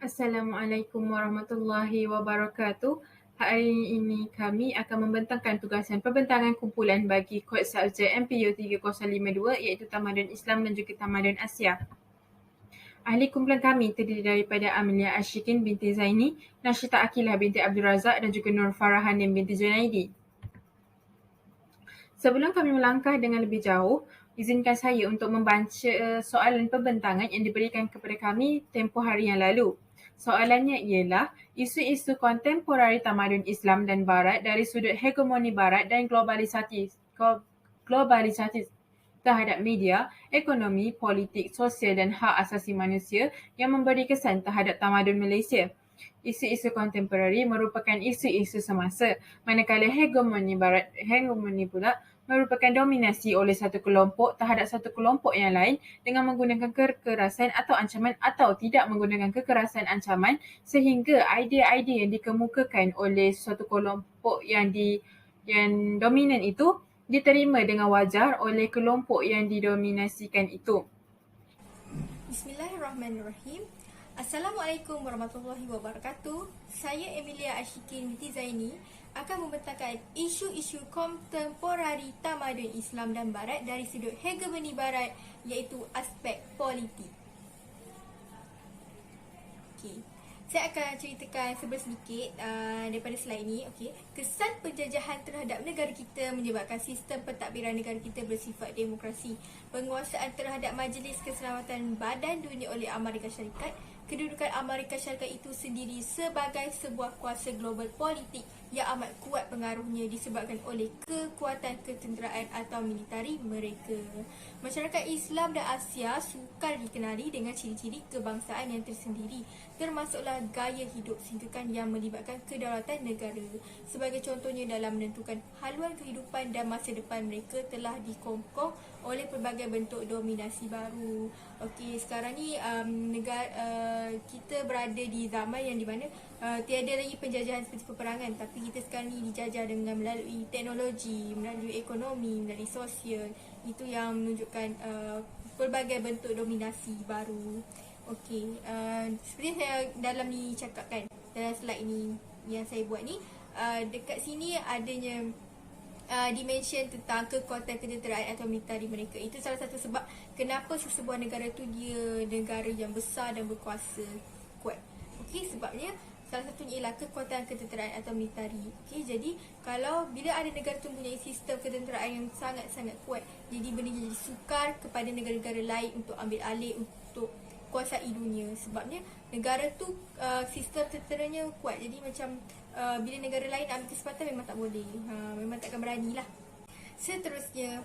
Assalamualaikum warahmatullahi wabarakatuh. Hari ini kami akan membentangkan tugasan perbentangan kumpulan bagi kod subjek MPU 3052 iaitu Tamadun Islam dan juga Tamadun Asia. Ahli kumpulan kami terdiri daripada Amelia Ashikin binti Zaini, Nashita Akilah binti Abdul Razak dan juga Nur Farahanin binti Junaidi. Sebelum kami melangkah dengan lebih jauh, izinkan saya untuk membaca soalan perbentangan yang diberikan kepada kami tempoh hari yang lalu. Soalannya ialah, isu-isu kontemporari tamadun Islam dan Barat dari sudut hegemoni Barat dan globalisasi terhadap media, ekonomi, politik, sosial dan hak asasi manusia yang memberi kesan terhadap tamadun Malaysia. Isu-isu kontemporari merupakan isu-isu semasa, manakala hegemoni pula merupakan dominasi oleh satu kelompok terhadap satu kelompok yang lain dengan menggunakan kekerasan atau ancaman atau tidak menggunakan kekerasan ancaman sehingga idea-idea yang dikemukakan oleh suatu kelompok yang dominan itu diterima dengan wajar oleh kelompok yang didominasikan itu. Bismillahirrahmanirrahim. Assalamualaikum warahmatullahi wabarakatuh. Saya Emilia Ashikin binti Zaini akan membentangkan isu-isu kontemporari tamadun Islam dan Barat dari sudut hegemoni Barat iaitu aspek politik. Okey. Saya akan ceritakan sedikit daripada slide ini. Okey. Kesan penjajahan terhadap negara kita menyebabkan sistem pentadbiran negara kita bersifat demokrasi. Penguasaan terhadap Majlis Keselamatan Badan Dunia oleh Amerika Syarikat. Kedudukan Amerika Syarikat itu sendiri sebagai sebuah kuasa global politik yang amat kuat pengaruhnya disebabkan oleh kekuatan ketenteraan atau militari mereka. Masyarakat Islam dan Asia sukar dikenali dengan ciri-ciri kebangsaan yang tersendiri, termasuklah gaya hidup singkakan yang melibatkan kedaulatan negara. Sebagai contohnya dalam menentukan haluan kehidupan dan masa depan mereka telah dikongkong oleh pelbagai bentuk dominasi baru. Okey, sekarang ni kita berada di zaman yang di mana tiada lagi penjajahan seperti peperangan, tapi kita sekarang ni dijajah dengan melalui teknologi, melalui ekonomi, melalui sosial. Itu yang menunjukkan pelbagai bentuk dominasi baru. Okey, seperti saya dalam ni cakapkan dalam slide ni yang saya buat ni, dekat sini adanya dimension tentang kekuatan ketenteraan atau militari mereka. Itu salah satu sebab kenapa sesebuah negara tu dia negara yang besar dan berkuasa kuat. Okey, sebabnya salah satunya ialah kekuatan ketenteraan atau militari. Okey, jadi kalau bila ada negara tu mempunyai sistem ketenteraan yang sangat-sangat kuat, jadi benda jadi sukar kepada negara-negara lain untuk ambil alih, untuk kuasai dunia. Sebabnya negara tu sistem tenteranya kuat. Jadi macam bila negara lain ambil kesempatan memang tak boleh. Memang takkan berani lah. Seterusnya,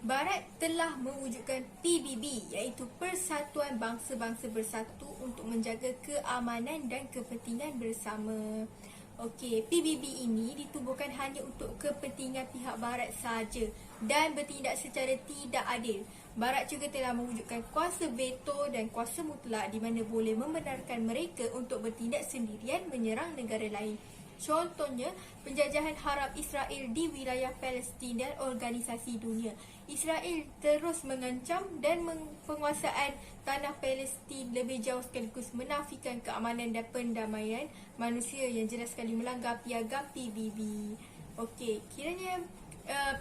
Barat telah mewujudkan PBB iaitu Persatuan Bangsa-Bangsa Bersatu untuk menjaga keamanan dan kepentingan bersama. Okey, PBB ini ditubuhkan hanya untuk kepentingan pihak Barat sahaja dan bertindak secara tidak adil. Barat juga telah mewujudkan kuasa veto dan kuasa mutlak di mana boleh membenarkan mereka untuk bertindak sendirian menyerang negara lain. Contohnya, penjajahan haram Israel di wilayah Palestin dan organisasi dunia. Israel terus mengancam dan penguasaan tanah Palestin lebih jauh sekaligus menafikan keamanan dan pendamaian manusia yang jelas sekali melanggar piagam PBB. Okey, kiranya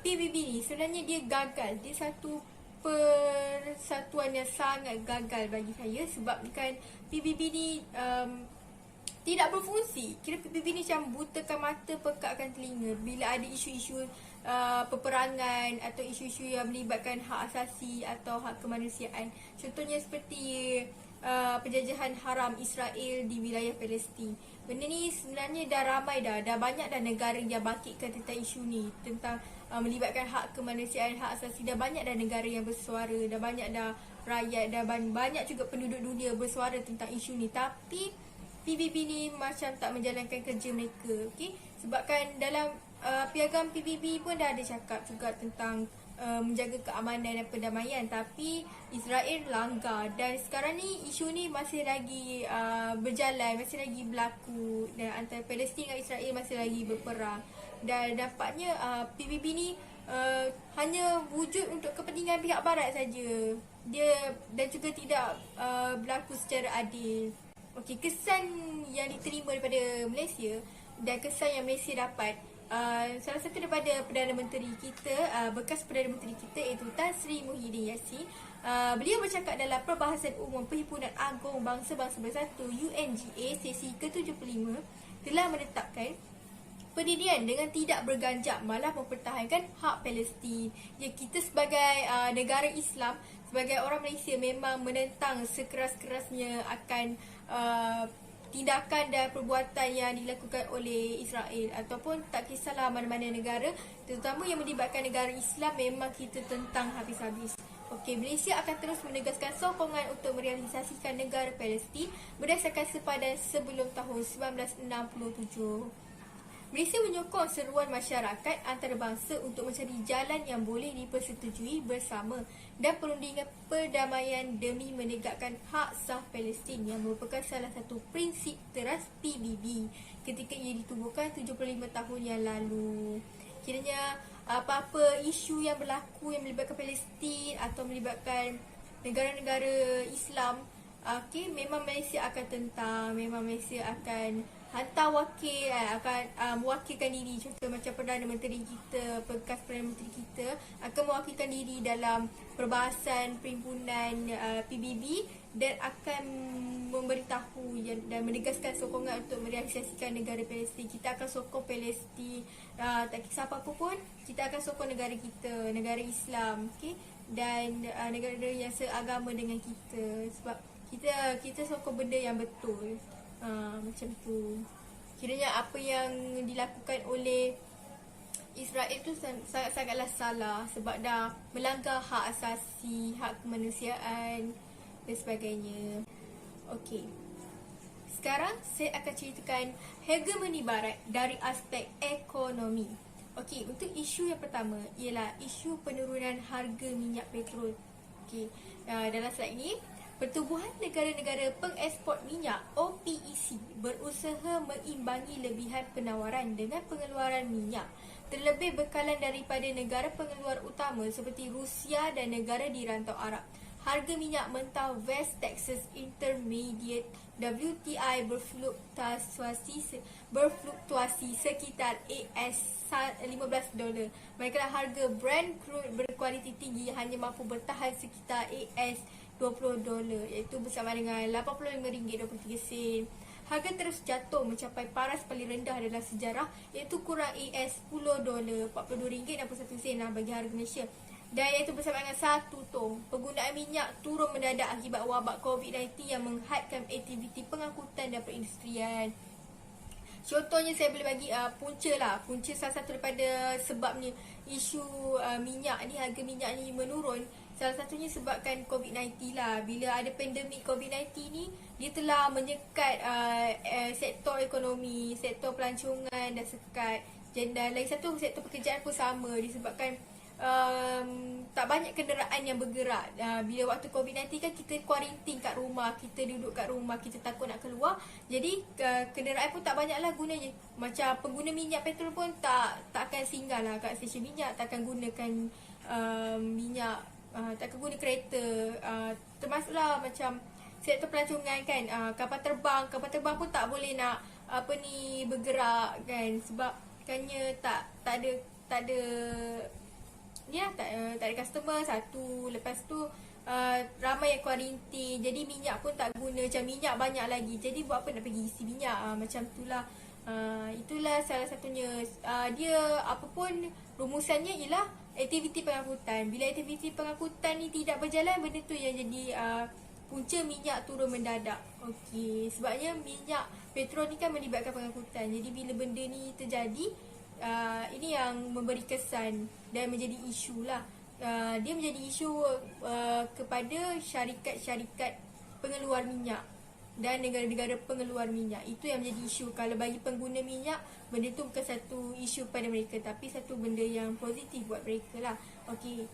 PBB ni sebenarnya dia gagal. Dia satu persatuan yang sangat gagal bagi saya sebabkan PBB ni tidak berfungsi. Kira PBB ni macam butakan mata, pekakkan telinga bila ada isu-isu peperangan atau isu-isu yang melibatkan hak asasi atau hak kemanusiaan. Contohnya seperti penjajahan haram Israel di wilayah Palestin. Benda ni sebenarnya dah ramai dah banyak dah negara yang bangkitkan tentang isu ni, tentang melibatkan hak kemanusiaan, hak asasi. Dah banyak dah negara yang bersuara, dah banyak dah rakyat, dah banyak juga penduduk dunia bersuara tentang isu ni. Tapi PBB ni macam tak menjalankan kerja mereka. Okay? Sebabkan dalam piagam PBB pun dah ada cakap juga tentang menjaga keamanan dan perdamaian, tapi Israel langgar. Dan sekarang ni isu ni masih lagi berjalan, masih lagi berlaku, dan antara Palestin dan Israel masih lagi berperang. Dan dampaknya PBB ni hanya wujud untuk kepentingan pihak Barat saja. dia dan juga tidak berlaku secara adil. Okey, kesan yang diterima daripada Malaysia dan kesan yang Malaysia dapat, salah satu daripada Perdana Menteri kita, bekas Perdana Menteri kita, iaitu Tan Sri Muhyiddin Yassin. Beliau bercakap dalam Perbahasan Umum Perhimpunan Agong Bangsa-Bangsa Bersatu UNGA sesi ke-75 telah menetapkan pendirian dengan tidak berganjak malah mempertahankan hak Palestin. Ya, kita sebagai negara Islam, sebagai orang Malaysia memang menentang sekeras-kerasnya akan tindakan dan perbuatan yang dilakukan oleh Israel ataupun tak kisahlah mana-mana negara, terutama yang melibatkan negara Islam, memang kita tentang habis-habis. Okey, Malaysia akan terus menegaskan sokongan untuk merealisasikan negara Palestin berdasarkan sepadan sebelum tahun 1967. Malaysia menyokong seruan masyarakat antarabangsa untuk mencari jalan yang boleh dipersetujui bersama dan perundingan perdamaian demi menegakkan hak sah Palestin yang merupakan salah satu prinsip teras PBB ketika ia ditubuhkan 75 tahun yang lalu. Kiranya apa-apa isu yang berlaku yang melibatkan Palestin atau melibatkan negara-negara Islam, memang Malaysia akan tentang, memang Malaysia akan hantar wakil, akan mewakilkan diri. Contoh macam Perdana Menteri kita, bekas Perdana Menteri kita akan mewakilkan diri dalam perbahasan perhimpunan PBB dan akan memberitahu dan menegaskan sokongan untuk merealisasikan negara Palestin. Kita akan sokong Palestin, tak kisah apa-apa pun, kita akan sokong negara kita, negara Islam, okay? Dan negara yang seagama dengan kita, sebab kita sokong benda yang betul. Macam tu. Kiranya apa yang dilakukan oleh Israel tu sangat-sangatlah salah sebab dah melanggar hak asasi, hak kemanusiaan dan sebagainya. Okey. Sekarang saya akan ceritakan hegemoni barat dari aspek ekonomi. Okey, untuk isu yang pertama ialah isu penurunan harga minyak petrol. Okey, dalam slide ini, pertubuhan negara-negara pengeksport minyak OPEC berusaha mengimbangi lebihan penawaran dengan pengeluaran minyak, terlebih bekalan daripada negara pengeluar utama seperti Rusia dan negara di Rantau Arab. Harga minyak mentah West Texas Intermediate WTI berfluktuasi sekitar $15. Manakala harga Brent crude berkualiti tinggi hanya mampu bertahan sekitar $20, iaitu bersama dengan RM85.23. Harga terus jatuh mencapai paras paling rendah dalam sejarah, iaitu kurang $10, RM42.61 bagi harga Malaysia. Dan iaitu bersama dengan 1 tong. Penggunaan minyak turun mendadak akibat wabak COVID-19 yang menghadkan aktiviti pengangkutan dan perindustrian. Contohnya saya boleh bagi punca salah satu daripada sebabnya isu minyak ni, harga minyak ni menurun. Salah satunya sebabkan COVID-19 lah. Bila ada pandemik COVID-19 ni, dia telah menyekat sektor ekonomi, sektor pelancongan dan sekat. Dan lagi satu, sektor pekerjaan pun sama disebabkan tak banyak kenderaan yang bergerak. Bila waktu COVID-19 kan kita kuarantin kat rumah, kita duduk kat rumah, kita takut nak keluar. Jadi kenderaan pun tak banyaklah gunanya. Macam pengguna minyak petrol pun tak akan singgah lah kat stesen minyak, tak akan gunakan minyak, tak akan guna kereta. Termasuklah macam sektor pelancongan kan, kapal terbang pun tak boleh nak bergerak kan, sebab kannya tak ada tak ada customer satu. Lepas tu ramai yang kuarantin, jadi minyak pun tak guna. Macam minyak banyak lagi, jadi buat apa nak pergi isi minyak, macam itulah. Itulah salah satunya. Dia apapun rumusannya ialah aktiviti pengangkutan. Bila aktiviti pengangkutan ni tidak berjalan, benda tu yang jadi punca minyak turun mendadak. Okey, sebabnya minyak petrol ni kan melibatkan pengangkutan. Jadi bila benda ni terjadi, ini yang memberi kesan dan menjadi isu lah. Dia menjadi isu kepada syarikat-syarikat pengeluar minyak dan negara-negara pengeluar minyak. Itu yang menjadi isu. Kalau bagi pengguna minyak, benda tu bukan satu isu pada mereka, tapi satu benda yang positif buat mereka lah. Okey,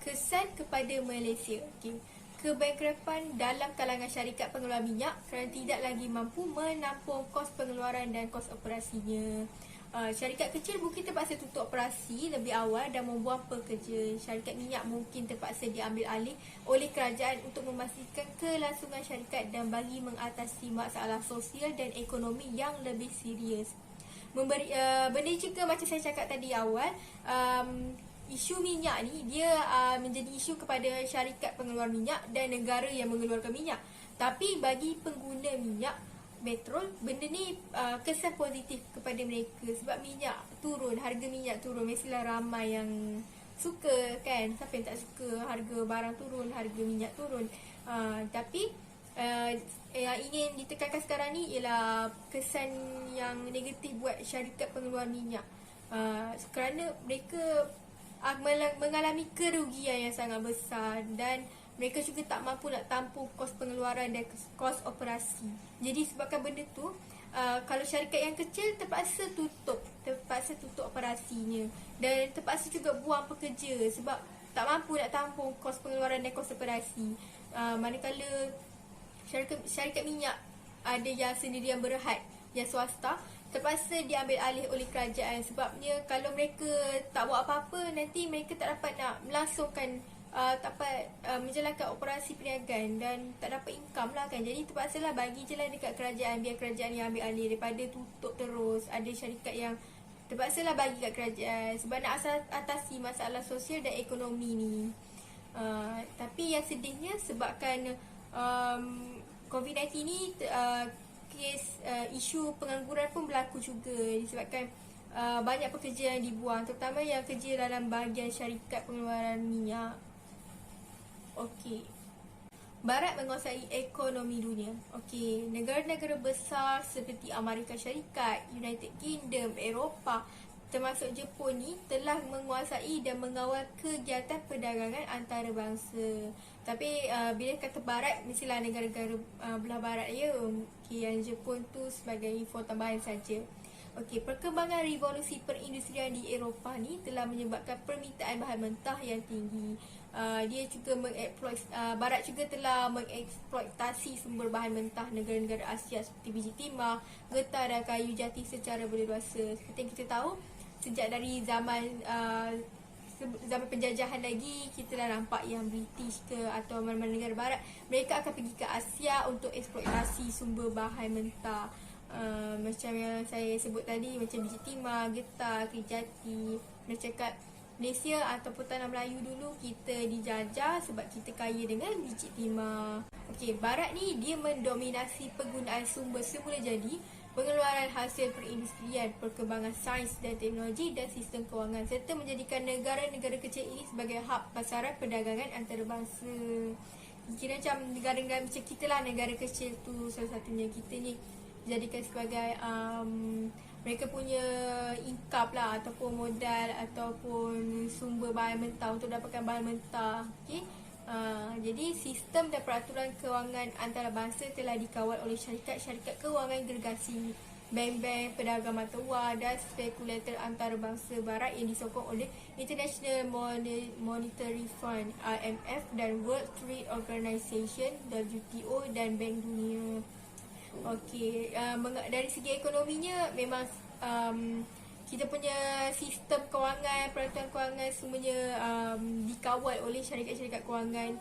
kesan kepada Malaysia. Okey, kebankrapan dalam kalangan syarikat pengeluar minyak kerana tidak lagi mampu menampung kos pengeluaran dan kos operasinya. Syarikat kecil mungkin terpaksa tutup operasi lebih awal dan membuang pekerja. Syarikat minyak mungkin terpaksa diambil alih oleh kerajaan untuk memastikan kelangsungan syarikat dan bagi mengatasi masalah sosial dan ekonomi yang lebih serius. Benda juga macam saya cakap tadi awal, isu minyak ni dia menjadi isu kepada syarikat pengeluar minyak dan negara yang mengeluarkan minyak. Tapi bagi pengguna minyak petrol, benda ni kesan positif kepada mereka sebab minyak turun, harga minyak turun. Mestilah ramai yang suka kan, siapa yang tak suka harga barang turun, harga minyak turun. Tapi yang ingin ditekankan sekarang ni ialah kesan yang negatif buat syarikat pengeluar minyak, kerana mereka mengalami kerugian yang sangat besar dan mereka juga tak mampu nak tampung kos pengeluaran dan kos operasi. Jadi sebabkan benda tu, kalau syarikat yang kecil terpaksa tutup operasinya dan terpaksa juga buang pekerja sebab tak mampu nak tampung kos pengeluaran dan kos operasi. Manakala syarikat minyak ada yang sendirian berhad, yang swasta, terpaksa diambil alih oleh kerajaan. Sebabnya kalau mereka tak buat apa-apa, nanti mereka tak dapat nak melangsungkan, tak dapat menjalankan operasi perniagaan dan tak dapat income lah kan. Jadi terpaksalah bagi je lah dekat kerajaan, biar kerajaan yang ambil alih daripada tutup terus. Ada syarikat yang terpaksalah bagi kat kerajaan sebab nak atasi masalah sosial dan ekonomi ni. Tapi yang sedihnya sebabkan COVID-19 ni, isu pengangguran pun berlaku juga disebabkan banyak pekerja yang dibuang, terutama yang kerja dalam bahagian syarikat pengeluaran minyak. Okey. Barat menguasai ekonomi dunia. Okey, negara-negara besar seperti Amerika Syarikat, United Kingdom, Eropah, termasuk Jepun ni telah menguasai dan mengawal kegiatan perdagangan antarabangsa. Tapi bila kata barat, mestilah negara-negara belah barat ya. Okey, yang Jepun tu sebagai info tambahan saja. Okey, perkembangan revolusi perindustrian di Eropah ni telah menyebabkan permintaan bahan mentah yang tinggi. Dia juga barat juga telah mengeksploitasi sumber bahan mentah negara-negara Asia seperti biji timah, getah dan kayu jati secara berleluasa. Seperti yang kita tahu, sejak dari zaman penjajahan lagi, kita dah nampak yang British ke atau mana-mana negara barat, mereka akan pergi ke Asia untuk eksploitasi sumber bahan mentah. Macam yang saya sebut tadi, macam biji timah, getah, kayu jati. Dia cakap Malaysia ataupun tanah Melayu dulu kita dijajah sebab kita kaya dengan biji timah. Okey, barat ni dia mendominasi penggunaan sumber semula jadi, pengeluaran hasil perindustrian, perkembangan sains dan teknologi dan sistem kewangan, serta menjadikan negara-negara kecil ini sebagai hub pasaran perdagangan antarabangsa. Kira macam negara-negara macam kita lah, negara kecil tu salah satunya. Kita ni jadikan sebagai mereka punya income lah, ataupun modal ataupun sumber bahan mentah untuk dapatkan bahan mentah. Okay? Jadi sistem dan peraturan kewangan antarabangsa telah dikawal oleh syarikat-syarikat kewangan gergasi, bank-bank, pedagang mata wang dan spekulator antarabangsa barat yang disokong oleh International Monetary Fund IMF dan World Trade Organization WTO dan Bank Dunia. Okey, dari segi ekonominya memang kita punya sistem kewangan, peraturan kewangan semuanya dikawal oleh syarikat-syarikat kewangan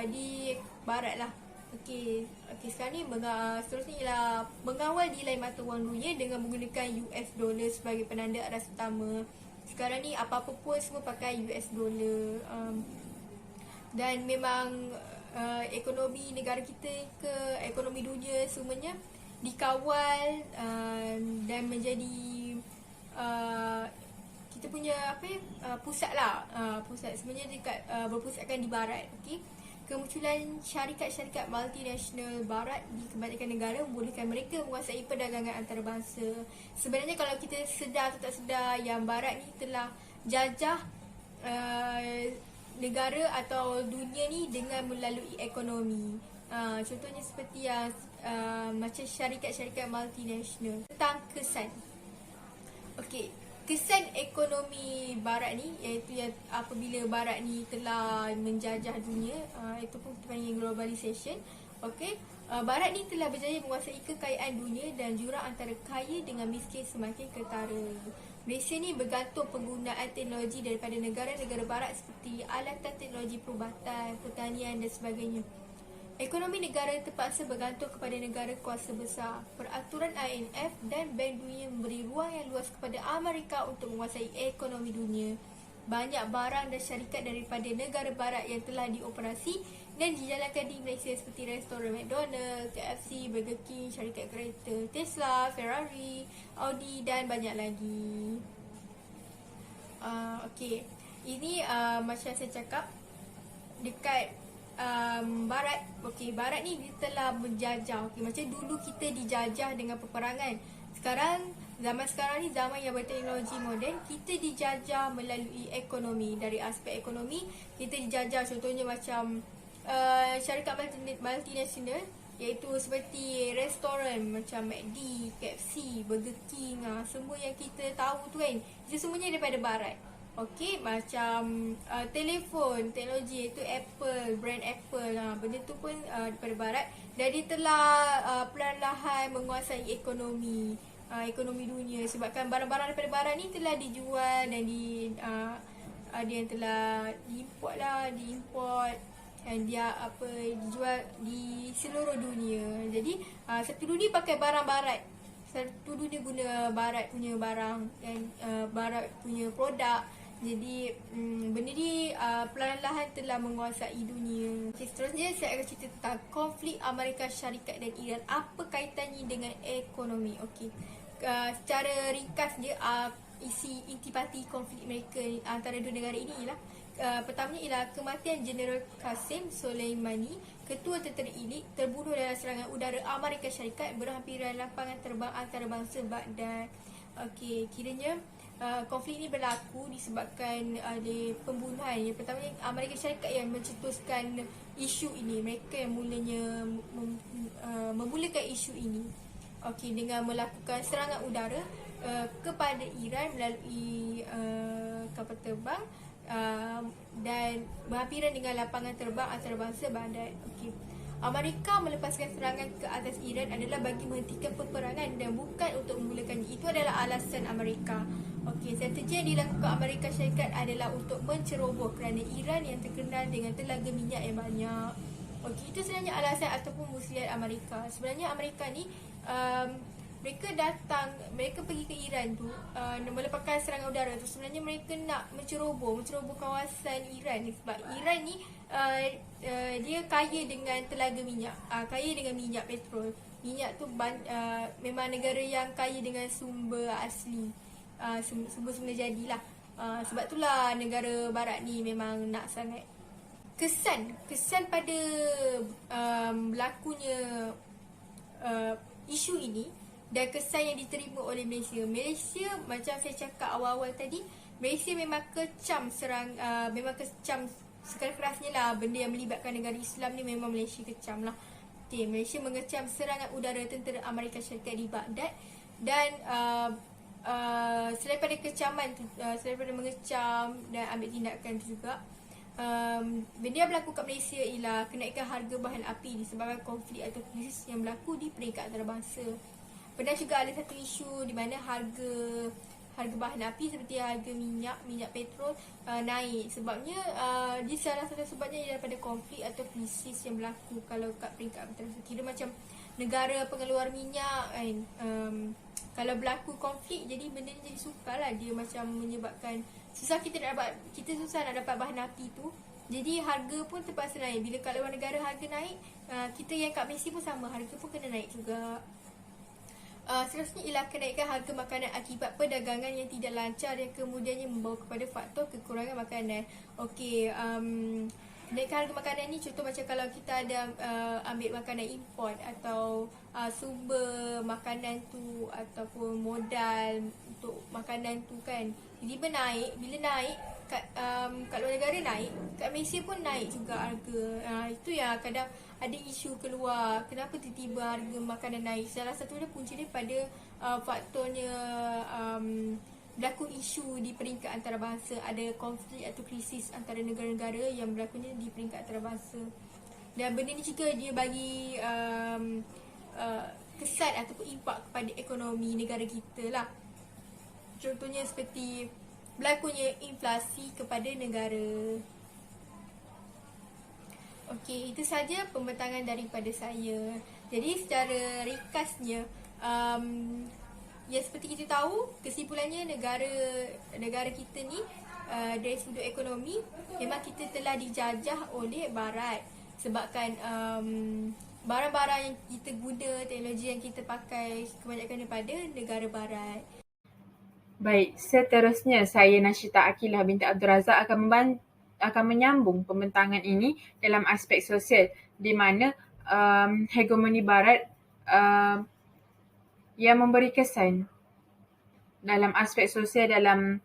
di barat lah. Okey, sekarang ni seterusnya ialah mengawal nilai mata wang dunia dengan menggunakan US dollar sebagai penanda aras utama. Sekarang ni apa-apa pun semua pakai US dollar. Dan memang ekonomi negara kita ke ekonomi dunia semuanya dikawal dan menjadi kita punya pusat lah, pusat sebenarnya berpusatkan di barat. Okey, kemunculan syarikat-syarikat multinasional barat di kebanyakan negara membolehkan mereka menguasai perdagangan antarabangsa. Sebenarnya kalau kita sedar atau tak sedar, yang barat ni telah jajah negara atau dunia ni dengan melalui ekonomi. Contohnya seperti yang macam syarikat-syarikat multinasional. Tentang kesan. Okey, kesan ekonomi barat ni iaitu yang apabila barat ni telah menjajah dunia, itu pun kita panggil globalization. Okey, Barat ni telah berjaya menguasai kekayaan dunia dan jurang antara kaya dengan miskin semakin ketara. Malaysia ni bergantung penggunaan teknologi daripada negara-negara barat seperti alatan teknologi perubatan, pertanian dan sebagainya. Ekonomi negara terpaksa bergantung kepada negara kuasa besar. Peraturan IMF dan Bank Dunia memberi ruang yang luas kepada Amerika untuk menguasai ekonomi dunia. Banyak barang dan syarikat daripada negara barat yang telah dioperasi dan dijalankan di Malaysia seperti restoran McDonald's, KFC, Burger King, syarikat kereta Tesla, Ferrari, Audi dan banyak lagi. Okey, ini macam saya cakap dekat barat. Okey, barat ni dia telah menjajah. Okey, macam dulu kita dijajah dengan peperangan. Zaman sekarang ni zaman yang berteknologi moden, kita dijajah melalui ekonomi. Dari aspek ekonomi, kita dijajah contohnya macam syarikat multinasional, iaitu seperti restoran macam McD, KFC, Burger King, semua yang kita tahu tu kan, itu semuanya daripada barat. Okey, macam telefon, teknologi iaitu Apple, brand Apple, benda tu pun daripada barat. Dan dia telah perlahan menguasai ekonomi dunia, sebabkan barang-barang daripada barat ni telah dijual dan ada yang telah diimport dan dia dijual di seluruh dunia. Jadi satu dunia pakai barang barat, satu dunia guna barat punya barang dan barat punya produk. Jadi benda ni perlahan-lahan telah menguasai dunia. Okay, seterusnya saya akan cerita tentang konflik Amerika Syarikat dan Iran. Apa kaitannya dengan ekonomi? Okey, secara ringkas dia, isi intipati konflik mereka antara dua negara ini ialah pertamanya ialah kematian Jeneral Qasem Soleimani, ketua tentera elit, terbunuh dalam serangan udara Amerika Syarikat berhampiran lapangan terbang antarabangsa Baghdad. Okey, kiranya konflik ini berlaku disebabkan oleh pembunuhan. Yang pertama, Amerika Syarikat yang mencetuskan isu ini. Mereka yang memulakan isu ini. Okey, dengan melakukan serangan udara kepada Iran melalui kapal terbang dan berhampiran dengan lapangan terbang antarabangsa Baghdad. Okey, Amerika melepaskan serangan ke atas Iran adalah bagi menghentikan peperangan dan bukan untuk memulakannya. Itu adalah alasan Amerika. Okey, strategi yang dilakukan Amerika Syarikat adalah untuk menceroboh kerana Iran yang terkenal dengan telaga minyak yang banyak. Okey, itu sebenarnya alasan ataupun muslihat Amerika. Sebenarnya Amerika ni mereka pergi ke Iran tu melepaskan serangan udara tu. Sebenarnya mereka nak menceroboh kawasan Iran ni, sebab Iran ni dia kaya dengan telaga minyak, kaya dengan minyak petrol. Minyak tu memang negara yang kaya dengan sumber asli, sumber jadilah. Sebab itulah negara barat ni memang nak sangat. Kesan pada berlakunya isu ini dan kesan yang diterima oleh Malaysia. Malaysia, macam saya cakap awal-awal tadi, Malaysia memang kecam sekeras-kerasnya lah benda yang melibatkan negara Islam ni, memang Malaysia kecam lah. Okay, Malaysia mengecam serangan udara tentera Amerika Syarikat di Baghdad. Dan selain pada kecaman tu, selain pada mengecam dan ambil tindakan tu juga, benda yang berlaku kat Malaysia ialah kenaikan harga bahan api disebabkan konflik atau krisis yang berlaku di peringkat antarabangsa. Pernah juga ada satu isu di mana harga bahan api seperti harga minyak petrol naik. Sebabnya dia salah satu sebabnya ialah daripada konflik atau krisis yang berlaku kalau kat peringkat antarabangsa. Kira macam negara pengeluar minyak kan, kalau berlaku konflik, jadi benda ni jadi sukar lah. Dia macam menyebabkan kita susah nak dapat bahan api tu. Jadi harga pun terpaksa naik. Bila kat luar negara harga naik, kita yang kat Malaysia pun sama, harga pun kena naik juga. Seterusnya ialah kenaikan harga makanan akibat perdagangan yang tidak lancar yang kemudiannya membawa kepada faktor kekurangan makanan. Okey, kenaikan harga makanan ni contoh macam kalau kita ada ambil makanan import atau sumber makanan tu ataupun modal untuk makanan tu kan, tiba-tiba naik. Bila naik kat luar negara naik, kat Malaysia pun naik juga harga. Itu yang kadang ada isu keluar, kenapa tiba-tiba harga makanan naik. Salah satu dia punca dia pada faktornya berlaku isu di peringkat antarabangsa. Ada konflik atau krisis antara negara-negara yang berlakunya di peringkat antarabangsa. Dan benda ni juga dia bagi kesan ataupun impak kepada ekonomi negara kita lah. Contohnya seperti berlakunya inflasi kepada negara. Okey, itu saja pembentangan daripada saya. Jadi secara ringkasnya, ya seperti kita tahu, kesimpulannya negara kita ni dari sudut ekonomi memang kita telah dijajah oleh Barat. Sebabkan barang-barang yang kita guna, teknologi yang kita pakai kebanyakan daripada negara Barat. Baik, seterusnya saya Nashita Akilah binti Abdul Razak akan menyambung pembentangan ini dalam aspek sosial di mana hegemoni Barat yang memberi kesan dalam aspek sosial dalam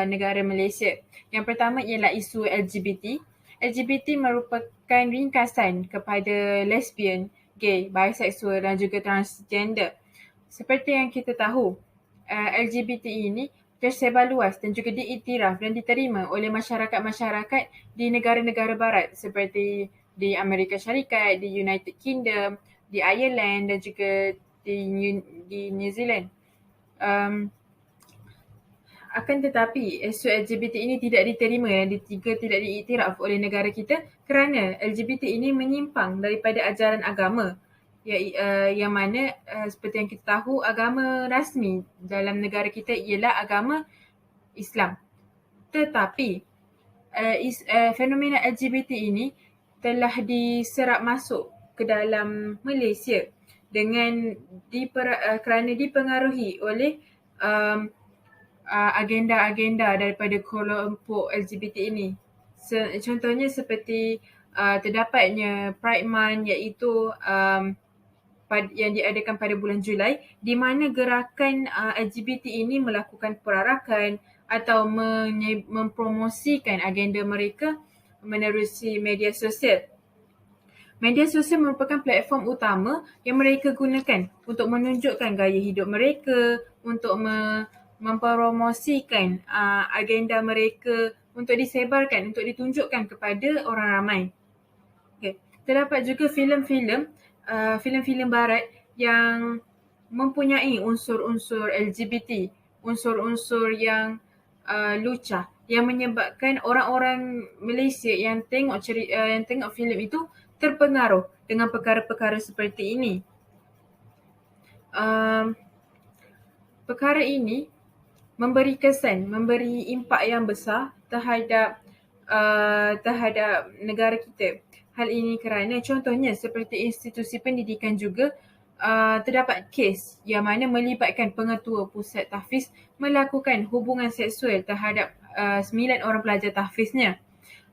negara Malaysia. Yang pertama ialah isu LGBT. LGBT merupakan ringkasan kepada lesbian, gay, bisexual dan juga transgender. Seperti yang kita tahu, LGBT ini tersebar luas dan juga diiktiraf dan diterima oleh masyarakat-masyarakat di negara-negara barat seperti di Amerika Syarikat, di United Kingdom, di Ireland dan juga di New Zealand. Akan tetapi, isu LGBT ini tidak diterima dan juga tidak diiktiraf oleh negara kita kerana LGBT ini menyimpang daripada ajaran agama yang mana seperti yang kita tahu, agama rasmi dalam negara kita ialah agama Islam. Tetapi fenomena LGBT ini telah diserap masuk ke dalam Malaysia dengan kerana dipengaruhi oleh agenda-agenda daripada kelompok LGBT ini. Contohnya seperti terdapatnya Pride Month iaitu yang diadakan pada bulan Julai di mana gerakan LGBT ini melakukan perarakan atau mempromosikan agenda mereka menerusi media sosial. Media sosial merupakan platform utama yang mereka gunakan untuk menunjukkan gaya hidup mereka, untuk mempromosikan agenda mereka untuk disebarkan, untuk ditunjukkan kepada orang ramai. Okay. Terdapat juga filem-filem barat yang mempunyai unsur-unsur LGBT, unsur-unsur yang lucah yang menyebabkan orang-orang Malaysia yang tengok filem itu terpengaruh dengan perkara-perkara seperti ini. Perkara ini memberi kesan, memberi impak yang besar terhadap negara kita. Hal ini kerana contohnya seperti institusi pendidikan juga terdapat kes yang mana melibatkan pengetua pusat tahfiz melakukan hubungan seksual terhadap 9 orang pelajar tahfiznya.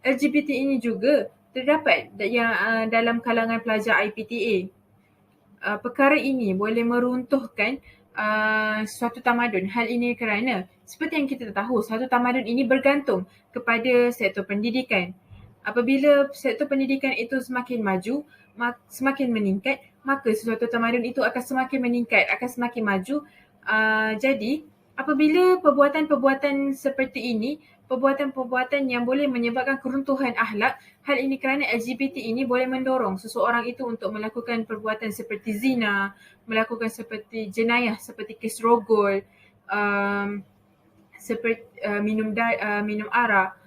LGBT ini juga terdapat yang dalam kalangan pelajar IPTA. Perkara ini boleh meruntuhkan suatu tamadun. Hal ini kerana seperti yang kita tahu, suatu tamadun ini bergantung kepada sektor pendidikan. Apabila sektor pendidikan itu semakin maju, semakin meningkat, maka suatu tamadun itu akan semakin meningkat, akan semakin maju. Jadi, apabila perbuatan-perbuatan seperti ini, perbuatan-perbuatan yang boleh menyebabkan keruntuhan akhlak, hal ini kerana LGBT ini boleh mendorong seseorang itu untuk melakukan perbuatan seperti zina, melakukan seperti jenayah seperti kes rogol, seperti minum arak,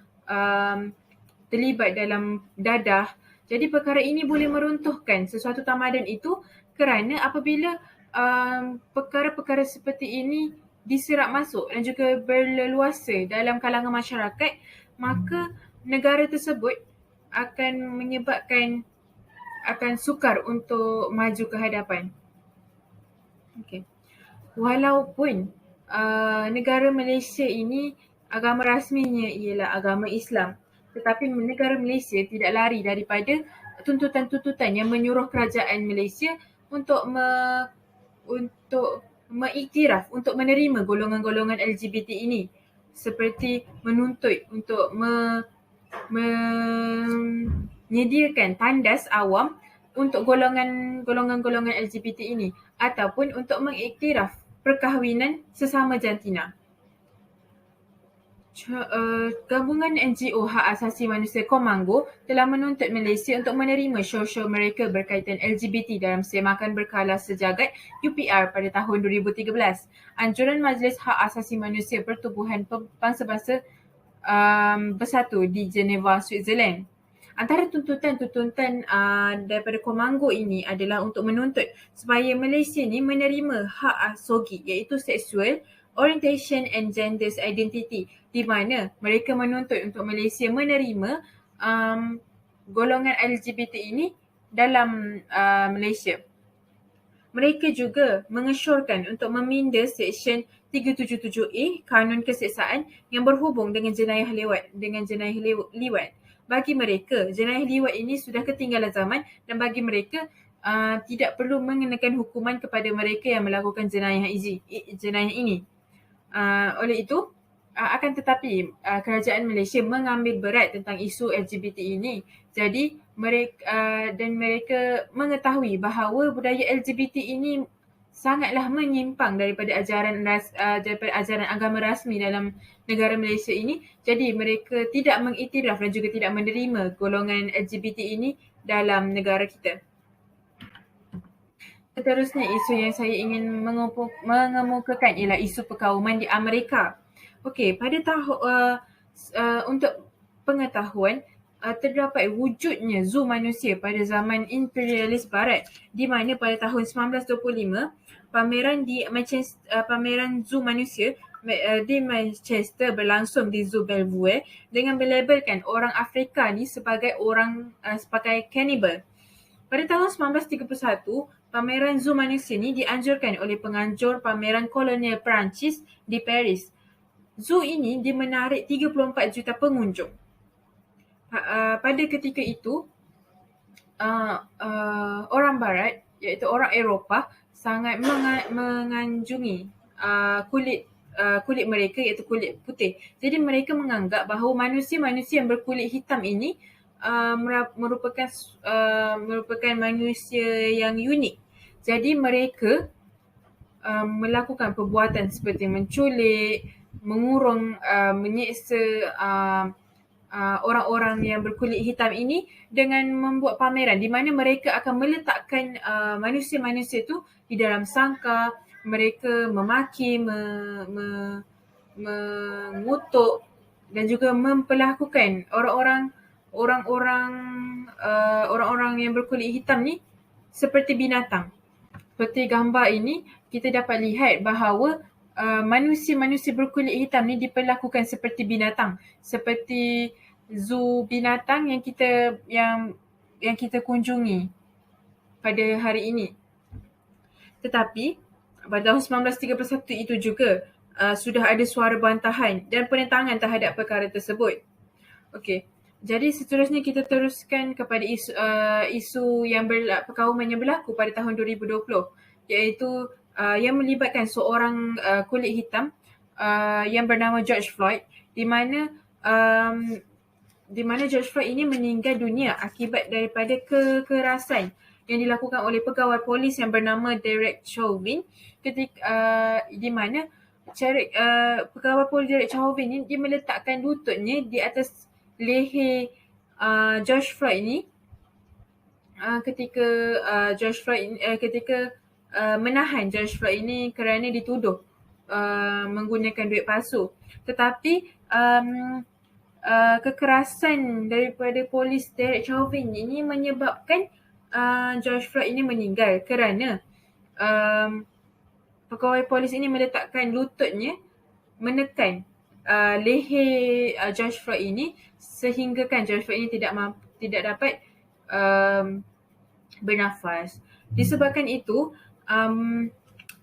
terlibat dalam dadah. Jadi perkara ini boleh meruntuhkan sesuatu tamadun itu kerana apabila perkara-perkara seperti ini diserap masuk dan juga berleluasa dalam kalangan masyarakat, maka negara tersebut akan sukar untuk maju ke hadapan. Okay. Walaupun negara Malaysia ini agama rasminya ialah agama Islam, tetapi negara Malaysia tidak lari daripada tuntutan-tuntutan yang menyuruh kerajaan Malaysia untuk mengiktiraf, untuk menerima golongan-golongan LGBT ini, seperti menuntut untuk menyediakan tandas awam untuk golongan-golongan LGBT ini ataupun untuk mengiktiraf perkahwinan sesama jantina. Gabungan NGO Hak Asasi Manusia Komango telah menuntut Malaysia untuk menerima show-show mereka berkaitan LGBT dalam semakan berkala sejagat UPR pada tahun 2013. Anjuran Majlis Hak Asasi Manusia Pertubuhan Bangsa-Bangsa Bersatu di Geneva, Switzerland. Antara tuntutan-tuntutan daripada Komango ini adalah untuk menuntut supaya Malaysia ni menerima hak SOGI iaitu Sexual Orientation and Gender Identity, di mana mereka menuntut untuk Malaysia menerima golongan LGBT ini dalam Malaysia. Mereka juga mengesyorkan untuk meminda Seksyen 377A Kanun Keseksaan yang berhubung dengan jenayah liwat. Bagi mereka, jenayah liwat ini sudah ketinggalan zaman dan bagi mereka tidak perlu mengenakan hukuman kepada mereka yang melakukan jenayah ini. Oleh itu, akan tetapi kerajaan Malaysia mengambil berat tentang isu LGBT ini. Jadi mereka mengetahui bahawa budaya LGBT ini sangatlah menyimpang daripada ajaran agama rasmi dalam negara Malaysia ini. Jadi mereka tidak mengiktiraf dan juga tidak menerima golongan LGBT ini dalam negara kita. Seterusnya, isu yang saya ingin mengemukakan ialah isu perkauman di Amerika. Okey, untuk pengetahuan, terdapat wujudnya zoo manusia pada zaman imperialis barat, di mana pada tahun 1925 pameran zoo manusia di Manchester berlangsung di Zoo Belvoir dengan melabelkan orang Afrika ni sebagai cannibal. Pada tahun 1931, pameran zoo manusia ni dianjurkan oleh penganjur pameran kolonial Perancis di Paris. Zoo ini dia menarik 34 juta pengunjung. Pada ketika itu, orang Barat iaitu orang Eropah sangat menganjungi kulit mereka iaitu kulit putih. Jadi mereka menganggap bahawa manusia-manusia yang berkulit hitam ini merupakan manusia yang unik. Jadi mereka melakukan perbuatan seperti menculik, mengurung, menyeksa orang-orang yang berkulit hitam ini dengan membuat pameran di mana mereka akan meletakkan manusia-manusia itu di dalam sangkar. Mereka memaki, mengutuk dan juga memperlakukan orang-orang yang berkulit hitam ni seperti binatang. Seperti gambar ini, kita dapat lihat bahawa manusia-manusia berkulit hitam ni diperlakukan seperti binatang, seperti zoo binatang yang kita kunjungi pada hari ini. Tetapi pada tahun 1931 itu juga sudah ada suara bantahan dan penentangan terhadap perkara tersebut. Okey. Jadi seterusnya kita teruskan kepada isu yang perkauman yang berlaku pada tahun 2020, iaitu yang melibatkan seorang kulit hitam yang bernama George Floyd, di mana George Floyd ini meninggal dunia akibat daripada kekerasan yang dilakukan oleh pegawai polis yang bernama Derek Chauvin, di mana pegawai polis Derek Chauvin ini dia meletakkan lututnya di atas leher George Floyd ini ketika menahan George Floyd ini kerana dituduh menggunakan duit palsu. Tetapi kekerasan daripada polis Derek Chauvin ini menyebabkan George Floyd ini meninggal kerana pegawai polis ini meletakkan lututnya menekan leher George Floyd ini sehinggakan George Floyd ini tidak dapat bernafas. Disebabkan itu,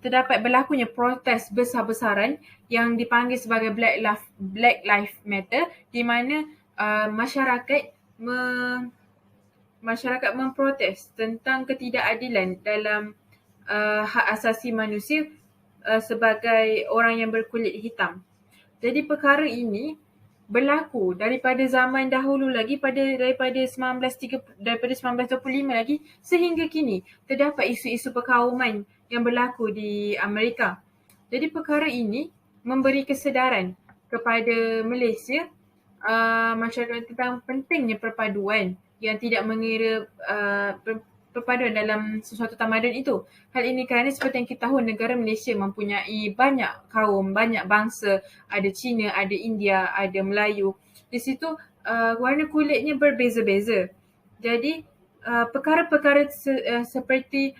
terdapat berlakunya protes besar-besaran yang dipanggil sebagai Black Lives Matter, di mana masyarakat memprotes tentang ketidakadilan dalam hak asasi manusia sebagai orang yang berkulit hitam. Jadi perkara ini berlaku daripada zaman dahulu lagi, daripada 1925 lagi sehingga kini terdapat isu-isu perkauman yang berlaku di Amerika. Jadi perkara ini memberi kesedaran kepada Malaysia, masyarakat tentang pentingnya perpaduan yang tidak mengira perpaduan dalam sesuatu tamadun itu. Hal ini kerana seperti yang kita tahu, negara Malaysia mempunyai banyak kaum, banyak bangsa, ada Cina, ada India, ada Melayu. Di situ warna kulitnya berbeza-beza. Jadi perkara-perkara seperti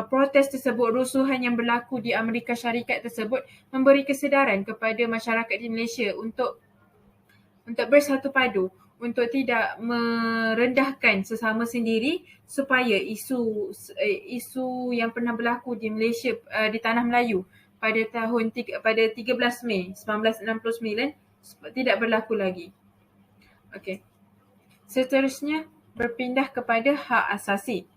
protes tersebut, rusuhan yang berlaku di Amerika Syarikat tersebut memberi kesedaran kepada masyarakat di Malaysia untuk bersatu padu, untuk tidak merendahkan sesama sendiri, supaya isu yang pernah berlaku di Malaysia, di Tanah Melayu pada 13 Mei 1969 tidak berlaku lagi. Okey. Seterusnya berpindah kepada hak asasi.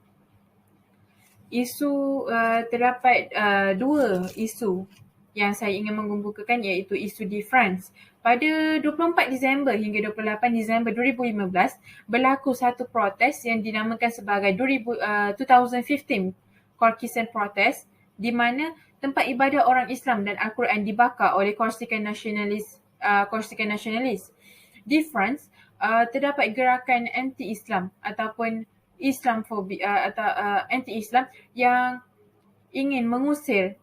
Terdapat dua isu yang saya ingin mengemukakan, iaitu isu difference. Pada 24 Disember hingga 28 Disember 2015, berlaku satu protes yang dinamakan sebagai 2015 Korkisan Protest, di mana tempat ibadah orang Islam dan Al-Quran dibakar oleh korsikan nasionalis. Difference, terdapat gerakan anti-Islam ataupun Islamfobia atau anti-Islam yang ingin mengusir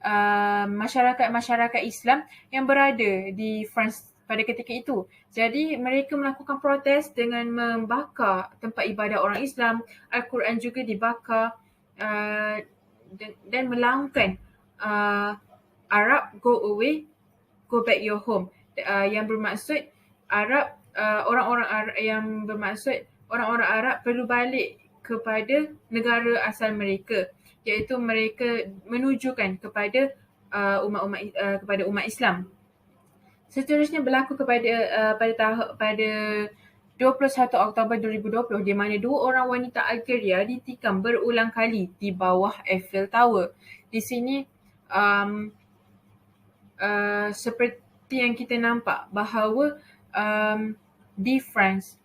masyarakat-masyarakat Islam yang berada di France pada ketika itu. Jadi mereka melakukan protes dengan membakar tempat ibadah orang Islam, Al-Quran juga dibakar, dan melangkan Arab go away, go back your home, yang bermaksud Arab, orang-orang Arab, yang bermaksud orang-orang Arab perlu balik kepada negara asal mereka, iaitu mereka menujukan kepada umat Islam. Seterusnya berlaku pada 21 Oktober 2020, di mana dua orang wanita Algeria ditikam berulang kali di bawah Eiffel Tower. Di sini seperti yang kita nampak bahawa di France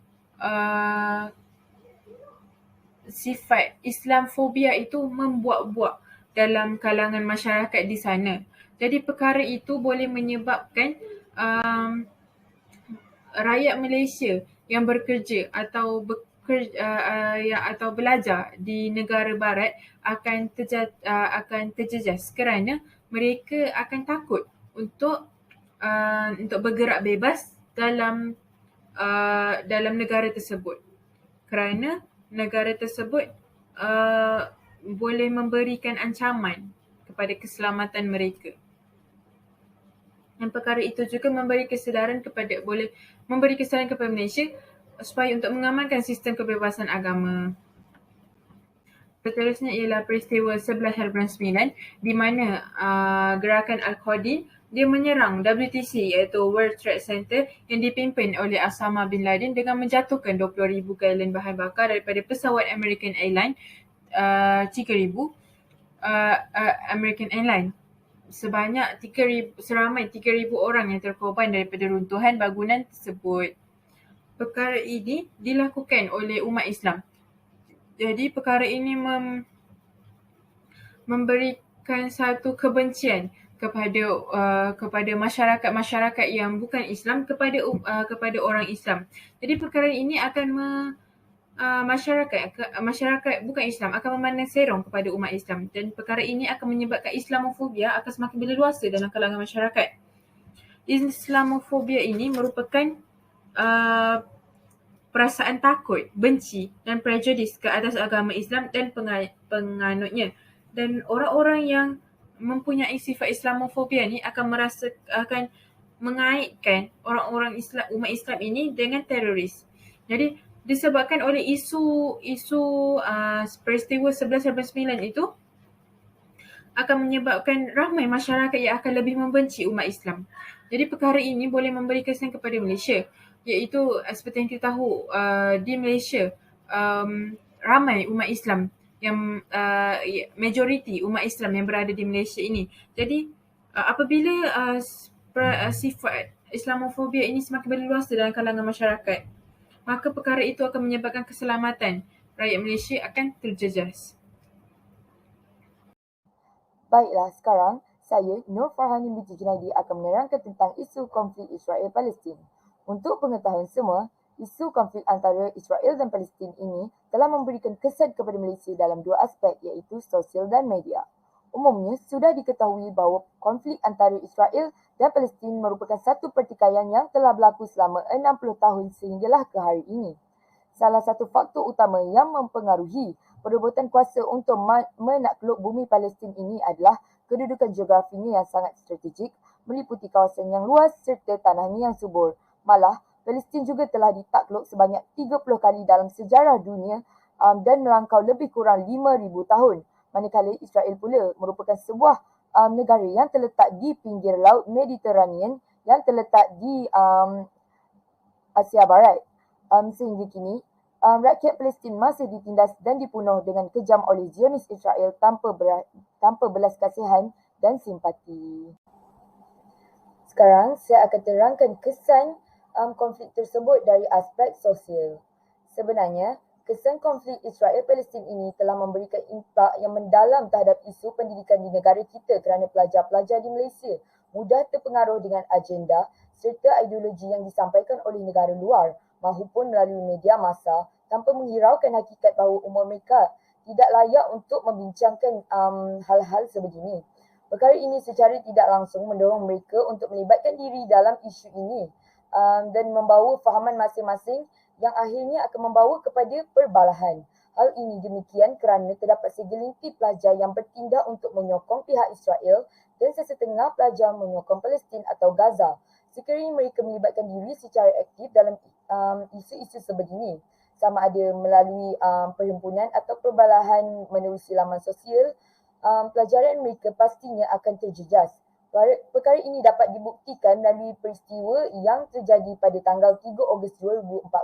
sifat Islamfobia itu membuak-buak dalam kalangan masyarakat di sana. Jadi perkara itu boleh menyebabkan rakyat Malaysia yang bekerja atau belajar di negara barat akan terjejas kerana mereka akan takut untuk bergerak bebas dalam negara tersebut, kerana negara tersebut boleh memberikan ancaman kepada keselamatan mereka. Dan perkara itu juga memberi kesedaran kepada Malaysia supaya untuk mengamalkan sistem kebebasan agama. Seterusnya ialah peristiwa 11/9, di mana gerakan Al-Qaeda dia menyerang WTC, iaitu World Trade Center, yang dipimpin oleh Osama bin Laden dengan menjatuhkan 20,000 galon bahan bakar daripada pesawat American Airlines 3,000 American Airlines. Seramai 3,000 orang yang terkorban daripada runtuhan bangunan tersebut. Perkara ini dilakukan oleh umat Islam. Jadi perkara ini memberikan satu kebencian kepada masyarakat yang bukan Islam kepada orang Islam. Jadi perkara ini akan masyarakat bukan Islam akan memandang serong kepada umat Islam, dan perkara ini akan menyebabkan Islamofobia akan semakin berleluasa dalam kalangan masyarakat. Islamofobia ini merupakan perasaan takut, benci dan prejudis ke atas agama Islam dan penganutnya. Dan orang-orang yang mempunyai sifat Islamofobia ni akan mengaitkan orang-orang Islam, umat Islam ini dengan teroris. Jadi disebabkan oleh isu peristiwa 11/9 itu akan menyebabkan ramai masyarakat yang akan lebih membenci umat Islam. Jadi perkara ini boleh memberi kesan kepada Malaysia, iaitu seperti yang kita tahu, di Malaysia ramai umat Islam yang majoriti umat Islam yang berada di Malaysia ini. Jadi apabila sifat Islamofobia ini semakin berleluasa dalam kalangan masyarakat, maka perkara itu akan menyebabkan keselamatan rakyat Malaysia akan terjejas. Baiklah, sekarang Saya, Nur Farhani binti Junaidi, akan menerangkan tentang isu konflik Israel-Palestin. Untuk pengetahuan semua, isu konflik antara Israel dan Palestin ini telah memberikan kesan kepada Malaysia dalam dua aspek, iaitu sosial dan media. Umumnya, sudah diketahui bahawa konflik antara Israel dan Palestin merupakan satu pertikaian yang telah berlaku selama 60 tahun sehinggalah ke hari ini. Salah satu faktor utama yang mempengaruhi perebutan kuasa untuk menakluk bumi Palestin ini adalah kedudukan geografinya yang sangat strategik, meliputi kawasan yang luas serta tanahnya yang subur. Malah, Palestin juga telah ditakluk sebanyak 30 kali dalam sejarah dunia dan melangkau lebih kurang 5,000 tahun. Manakala Israel pula merupakan sebuah negara yang terletak di pinggir Laut Mediterranean yang terletak di Asia Barat. Sehingga kini, rakyat Palestin masih ditindas dan dibunuh dengan kejam oleh Zionis Israel tanpa belas kasihan dan simpati. Sekarang, saya akan terangkan kesan konflik tersebut dari aspek sosial. Sebenarnya, kesan konflik Israel-Palestin ini telah memberikan impak yang mendalam terhadap isu pendidikan di negara kita kerana pelajar-pelajar di Malaysia mudah terpengaruh dengan agenda serta ideologi yang disampaikan oleh negara luar mahupun melalui media massa tanpa menghiraukan hakikat bahawa umur mereka tidak layak untuk membincangkan hal-hal sebegini. Perkara ini secara tidak langsung mendorong mereka untuk melibatkan diri dalam isu ini dan membawa fahaman masing-masing yang akhirnya akan membawa kepada perbalahan. Hal ini demikian kerana terdapat segelintir pelajar yang bertindak untuk menyokong pihak Israel dan sesetengah pelajar menyokong Palestin atau Gaza. Sekiranya mereka melibatkan diri secara aktif dalam isu-isu sebegini, sama ada melalui perhimpunan atau perbalahan menerusi laman sosial, pelajaran mereka pastinya akan terjejas. Perkara ini dapat dibuktikan melalui peristiwa yang terjadi pada tanggal 3 Ogos 2014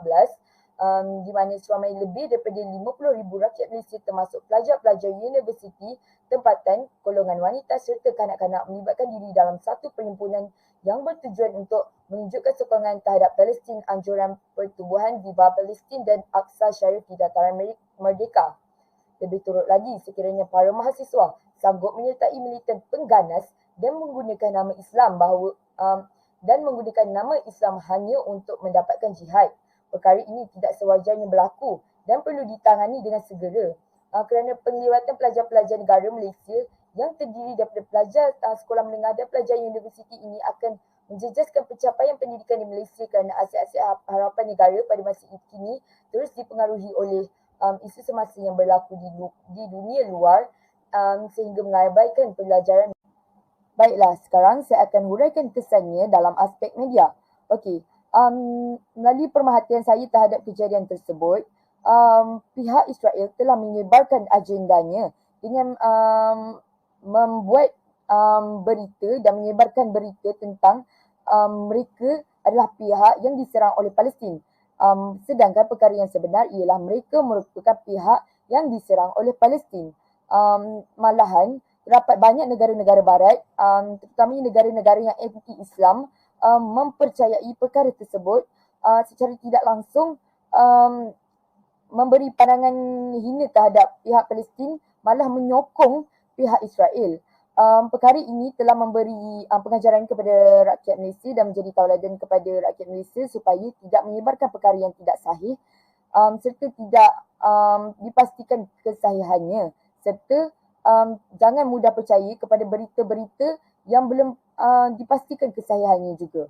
di mana seramai lebih daripada 50,000 rakyat Malaysia termasuk pelajar-pelajar universiti, tempatan, golongan wanita serta kanak-kanak melibatkan diri dalam satu perhimpunan yang bertujuan untuk menunjukkan sokongan terhadap Palestin, anjuran pertubuhan Viva Palestin dan Aqsa Syarif di dataran merdeka. Lebih turut lagi, sekiranya para mahasiswa sanggup menyertai militan pengganas dan menggunakan nama Islam hanya untuk mendapatkan jihad. Perkara ini tidak sewajarnya berlaku dan perlu ditangani dengan segera kerana penglibatan pelajar-pelajar negara Malaysia yang terdiri daripada pelajar sekolah menengah dan pelajar universiti ini akan menjejaskan pencapaian pendidikan di Malaysia kerana asyik-asyik harapan negara pada masa kini terus dipengaruhi oleh isu semasa yang berlaku di dunia luar sehingga mengabaikan pelajaran. Baiklah, sekarang saya akan huraikan kesannya dalam aspek media. Okey, melalui pemerhatian saya terhadap kejadian tersebut, pihak Israel telah menyebarkan agendanya dengan membuat berita dan menyebarkan berita tentang mereka adalah pihak yang diserang oleh Palestin. Sedangkan perkara yang sebenar ialah mereka merupakan pihak yang diserang oleh Palestin. Malahan, terdapat banyak negara-negara barat, terutamanya negara-negara yang anti-Islam, mempercayai perkara tersebut secara tidak langsung memberi pandangan hina terhadap pihak Palestin, malah menyokong pihak Israel. Perkara ini telah memberi pengajaran kepada rakyat Malaysia dan menjadi tauladan kepada rakyat Malaysia supaya tidak menyebarkan perkara yang tidak sahih serta tidak dipastikan kesahihannya, serta jangan mudah percaya kepada berita-berita yang belum dipastikan kesahihannya juga.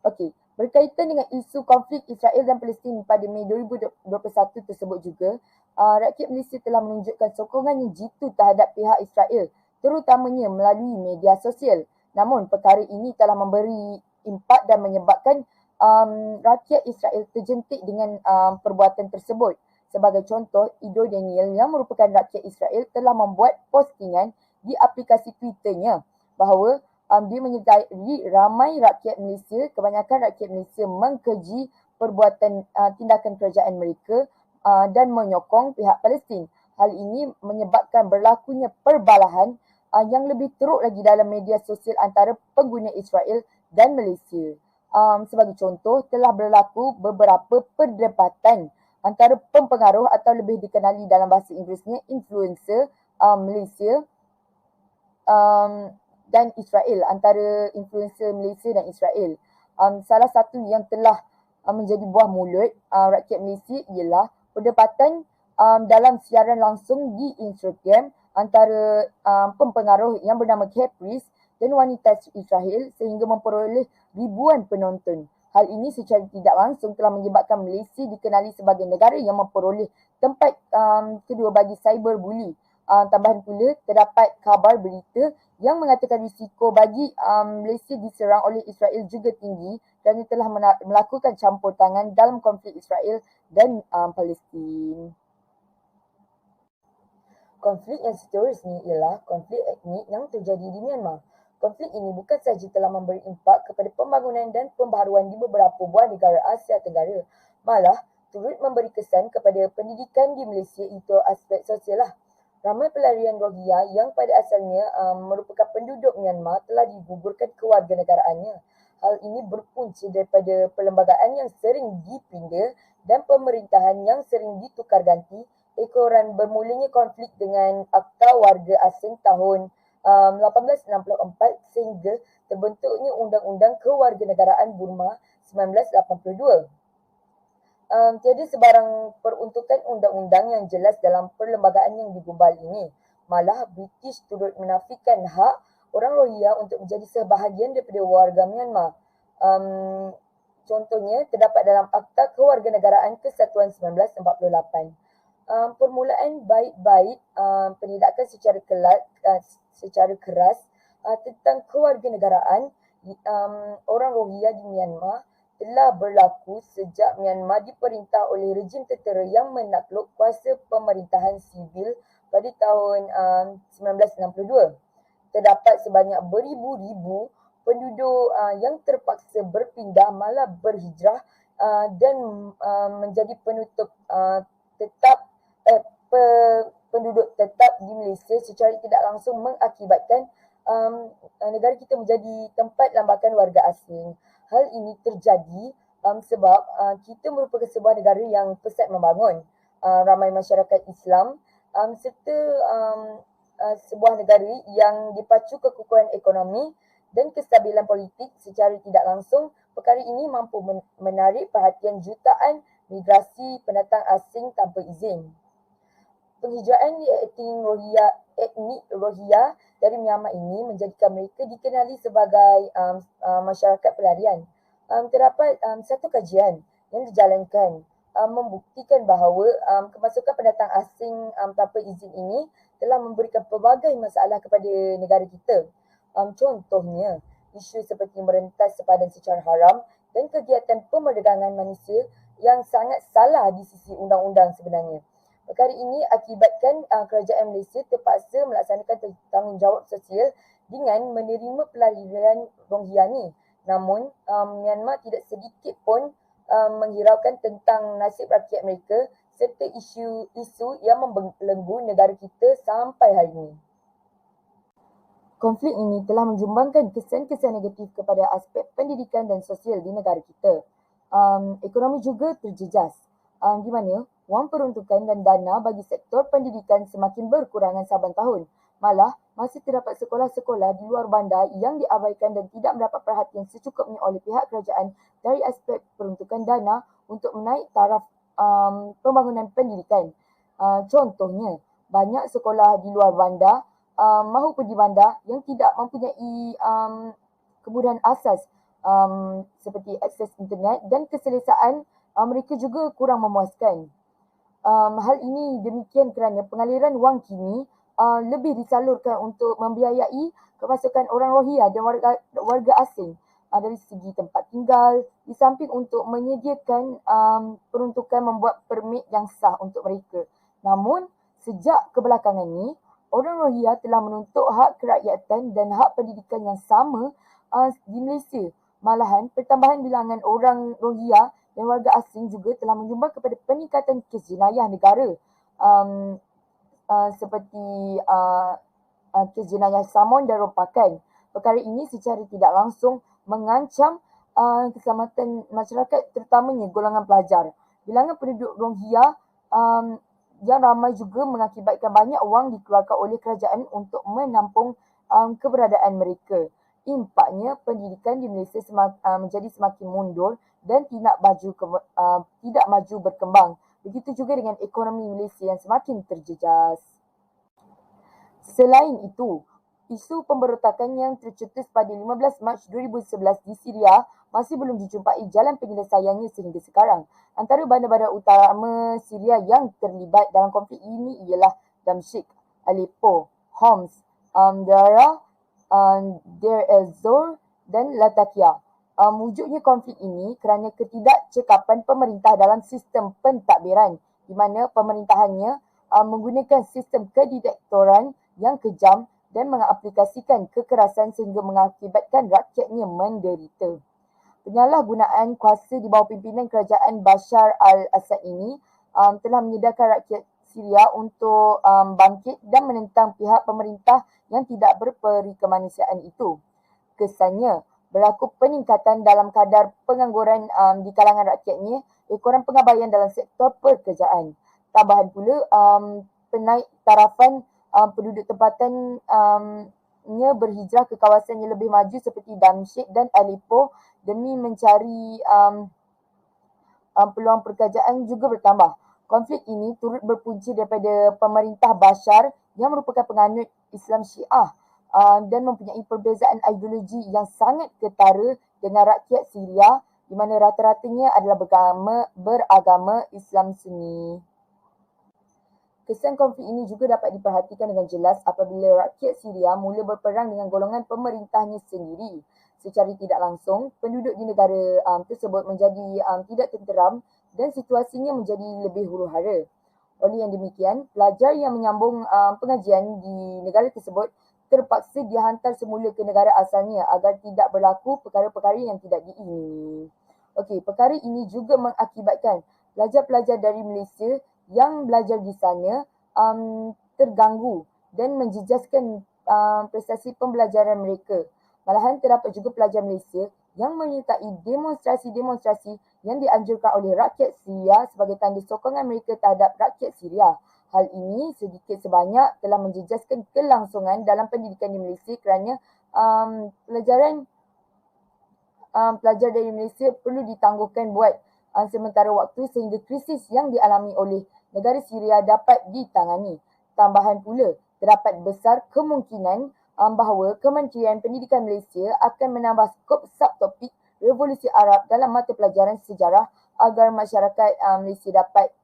Okey, berkaitan dengan isu konflik Israel dan Palestin pada Mei 2021 tersebut juga, rakyat Malaysia telah menunjukkan sokongan yang jitu terhadap pihak Israel, terutamanya melalui media sosial. Namun, perkara ini telah memberi impak dan menyebabkan rakyat Israel terjentik dengan perbuatan tersebut. Sebagai contoh, Ido Daniel yang merupakan rakyat Israel telah membuat postingan di aplikasi Twitternya bahawa dia menyertai ramai rakyat Malaysia, kebanyakan rakyat Malaysia mengkeji perbuatan tindakan kerajaan mereka dan menyokong pihak Palestin. Hal ini menyebabkan berlakunya perbalahan yang lebih teruk lagi dalam media sosial antara pengguna Israel dan Malaysia. Sebagai contoh, telah berlaku beberapa perdebatan antara pempengaruh atau lebih dikenali dalam bahasa Inggerisnya influencer Malaysia dan Israel, antara influencer Malaysia dan Israel. Salah satu yang telah menjadi buah mulut rakyat Malaysia ialah perdebatan dalam siaran langsung di Instagram antara pempengaruh yang bernama Caprice dan wanita Israel sehingga memperoleh ribuan penonton. Hal ini secara tidak langsung telah menyebabkan Malaysia dikenali sebagai negara yang memperoleh tempat kedua bagi cyberbully. Tambahan pula, terdapat kabar berita yang mengatakan risiko bagi Malaysia diserang oleh Israel juga tinggi kerana telah melakukan campur tangan dalam konflik Israel dan Palestin. Konflik yang seterusnya ialah konflik etnik yang terjadi di Myanmar. Konflik ini bukan sahaja telah memberi impak kepada pembangunan dan pembaharuan di beberapa buah negara Asia Tenggara, malah turut memberi kesan kepada pendidikan di Malaysia itu aspek sosial lah. Ramai pelarian Rohingya yang pada asalnya merupakan penduduk Myanmar telah digugurkan kewarganegaraannya. Hal ini berpunca daripada perlembagaan yang sering dipindah dan pemerintahan yang sering ditukar ganti ekoran bermulanya konflik dengan Akta Warga Asing tahun 1864 sehingga terbentuknya Undang-Undang Kewarganegaraan Burma 1982. Tiada sebarang peruntukan undang-undang yang jelas dalam perlembagaan yang digumbal ini. Malah British turut menafikan hak orang Rohingya untuk menjadi sebahagian daripada warga Myanmar. Contohnya terdapat dalam Akta Kewarganegaraan Kesatuan 1948. Permulaan bait-bait penindakan secara keras tentang kewarganegaraan orang Rohingya di Myanmar telah berlaku sejak Myanmar diperintah oleh rejim tentera yang menakluk kuasa pemerintahan sivil pada tahun 1962. Terdapat sebanyak beribu-ribu penduduk yang terpaksa berpindah malah berhijrah dan menjadi penduduk tetap di Malaysia secara tidak langsung mengakibatkan negara kita menjadi tempat lambakan warga asing. Hal ini terjadi sebab kita merupakan sebuah negara yang pesat membangun. Ramai masyarakat Islam serta sebuah negara yang dipacu kekukuhan ekonomi dan kestabilan politik secara tidak langsung. Perkara ini mampu menarik perhatian jutaan migrasi pendatang asing tanpa izin. Penghijraan etnik Rohingya dari Myanmar ini menjadikan mereka dikenali sebagai masyarakat pelarian. Terdapat satu kajian yang dijalankan membuktikan bahawa kemasukan pendatang asing tanpa izin ini telah memberikan pelbagai masalah kepada negara kita. Contohnya, isu seperti merentas sepadan secara haram dan kegiatan pemerdagangan manusia yang sangat salah di sisi undang-undang sebenarnya. Perkara ini akibatkan kerajaan Malaysia terpaksa melaksanakan tanggungjawab sosial dengan menerima pelarian Rohingya ni. Namun, Myanmar tidak sedikit pun menghiraukan tentang nasib rakyat mereka serta isu yang membelenggu negara kita sampai hari ini. Konflik ini telah menjumbangkan kesan-kesan negatif kepada aspek pendidikan dan sosial di negara kita. Ekonomi juga terjejas, di mana wang peruntukan dan dana bagi sektor pendidikan semakin berkurangan saban tahun. Malah, masih terdapat sekolah-sekolah di luar bandar yang diabaikan dan tidak mendapat perhatian secukupnya oleh pihak kerajaan dari aspek peruntukan dana untuk menaik taraf pembangunan pendidikan. Contohnya, banyak sekolah di luar bandar maupun di bandar yang tidak mempunyai kemudahan asas seperti akses internet dan keselesaan mereka juga kurang memuaskan. Hal ini demikian kerana pengaliran wang kini lebih disalurkan untuk membiayai kemasukan orang Rohingya dan warga asing dari segi tempat tinggal, di samping untuk menyediakan peruntukan membuat permit yang sah untuk mereka. Namun, sejak kebelakangan ini, orang Rohingya telah menuntut hak kerakyatan dan hak pendidikan yang sama di Malaysia. Malahan, pertambahan bilangan orang Rohingya dan warga asing juga telah menyumbang kepada peningkatan kes jenayah negara seperti kes jenayah samun dan rompakan. Perkara ini secara tidak langsung mengancam keselamatan masyarakat, terutamanya golongan pelajar. Bilangan penduduk Rohingya yang ramai juga mengakibatkan banyak wang dikeluarkan oleh kerajaan untuk menampung keberadaan mereka. Impaknya, pendidikan di Malaysia menjadi semakin mundur dan tidak maju berkembang. Begitu juga dengan ekonomi Malaysia yang semakin terjejas. Selain itu, isu pemberontakan yang tercetus pada 15 Mac 2011 di Syria masih belum dijumpai jalan penyelesaiannya sehingga sekarang. Antara bandar-bandar utama Syria yang terlibat dalam konflik ini ialah Damsyik, Aleppo, Homs, Daraa, Deir ez-Zor dan Latakia. Wujudnya konflik ini kerana ketidakcekapan pemerintah dalam sistem pentadbiran di mana pemerintahannya menggunakan sistem kediktatoran yang kejam dan mengaplikasikan kekerasan sehingga mengakibatkan rakyatnya menderita. Penyalahgunaan kuasa di bawah pimpinan kerajaan Bashar al-Assad ini telah menyedarkan rakyat Syria untuk bangkit dan menentang pihak pemerintah yang tidak berperi kemanusiaan itu. Kesannya, berlaku peningkatan dalam kadar pengangguran di kalangan rakyatnya, ekoran pengabaian dalam sektor pekerjaan. Tambahan pula, penaik tarafan penduduk tempatan berhijrah ke kawasan yang lebih maju seperti Damsyik dan Aleppo demi mencari peluang pekerjaan juga bertambah. Konflik ini turut berpunca daripada pemerintah Bashar yang merupakan penganut Islam Syiah dan mempunyai perbezaan ideologi yang sangat ketara dengan rakyat Syria di mana rata-ratanya adalah beragama Islam Sunni. Kesan konflik ini juga dapat diperhatikan dengan jelas apabila rakyat Syria mula berperang dengan golongan pemerintahnya sendiri. Secara tidak langsung, penduduk di negara tersebut menjadi tidak tenteram dan situasinya menjadi lebih huru-hara. Oleh yang demikian, pelajar yang menyambung pengajian di negara tersebut terpaksa dihantar semula ke negara asalnya agar tidak berlaku perkara-perkara yang tidak diingini. Perkara ini juga mengakibatkan pelajar-pelajar dari Malaysia yang belajar di sana terganggu dan menjejaskan prestasi pembelajaran mereka. Malahan terdapat juga pelajar Malaysia yang menyertai demonstrasi-demonstrasi yang dianjurkan oleh rakyat Syria sebagai tanda sokongan mereka terhadap rakyat Syria. Hal ini sedikit sebanyak telah menjejaskan kelangsungan dalam pendidikan di Malaysia kerana pelajar dari Malaysia perlu ditangguhkan buat sementara waktu sehingga krisis yang dialami oleh negara Syria dapat ditangani. Tambahan pula, terdapat besar kemungkinan bahawa Kementerian Pendidikan Malaysia akan menambah skop subtopik Revolusi Arab dalam mata pelajaran sejarah agar masyarakat Malaysia dapat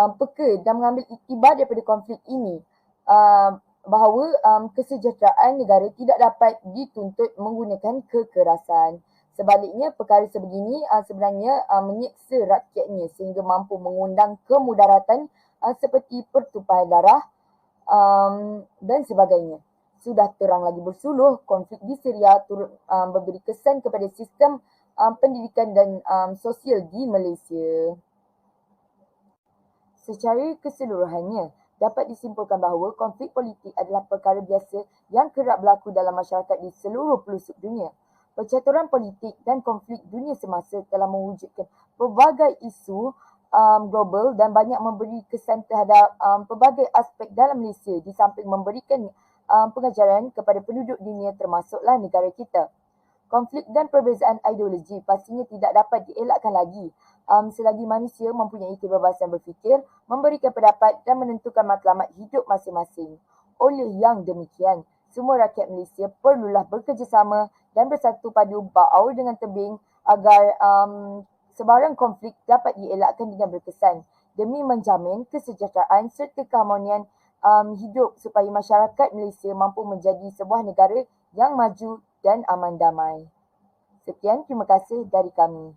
peka dan mengambil iktibar daripada konflik ini bahawa kesejahteraan negara tidak dapat dituntut menggunakan kekerasan. Sebaliknya, perkara sebegini sebenarnya menyeksa rakyatnya sehingga mampu mengundang kemudaratan seperti pertumpahan darah dan sebagainya. Sudah terang lagi bersuluh, konflik di Syria turut memberi kesan kepada sistem pendidikan dan sosial di Malaysia. Secara keseluruhannya, dapat disimpulkan bahawa konflik politik adalah perkara biasa yang kerap berlaku dalam masyarakat di seluruh pelosok dunia. Percaturan politik dan konflik dunia semasa telah mewujudkan pelbagai isu global dan banyak memberi kesan terhadap pelbagai aspek dalam Malaysia di samping memberikan pengajaran kepada penduduk dunia termasuklah negara kita. Konflik dan perbezaan ideologi pastinya tidak dapat dielakkan lagi selagi manusia mempunyai kebebasan berfikir, memberikan pendapat dan menentukan matlamat hidup masing-masing. Oleh yang demikian, semua rakyat Malaysia perlulah bekerjasama dan bersatu padu baur dengan tebing agar sebarang konflik dapat dielakkan dengan berkesan demi menjamin kesejahteraan serta keharmonian hidup supaya masyarakat Malaysia mampu menjadi sebuah negara yang maju dan aman damai. Sekian, terima kasih dari kami.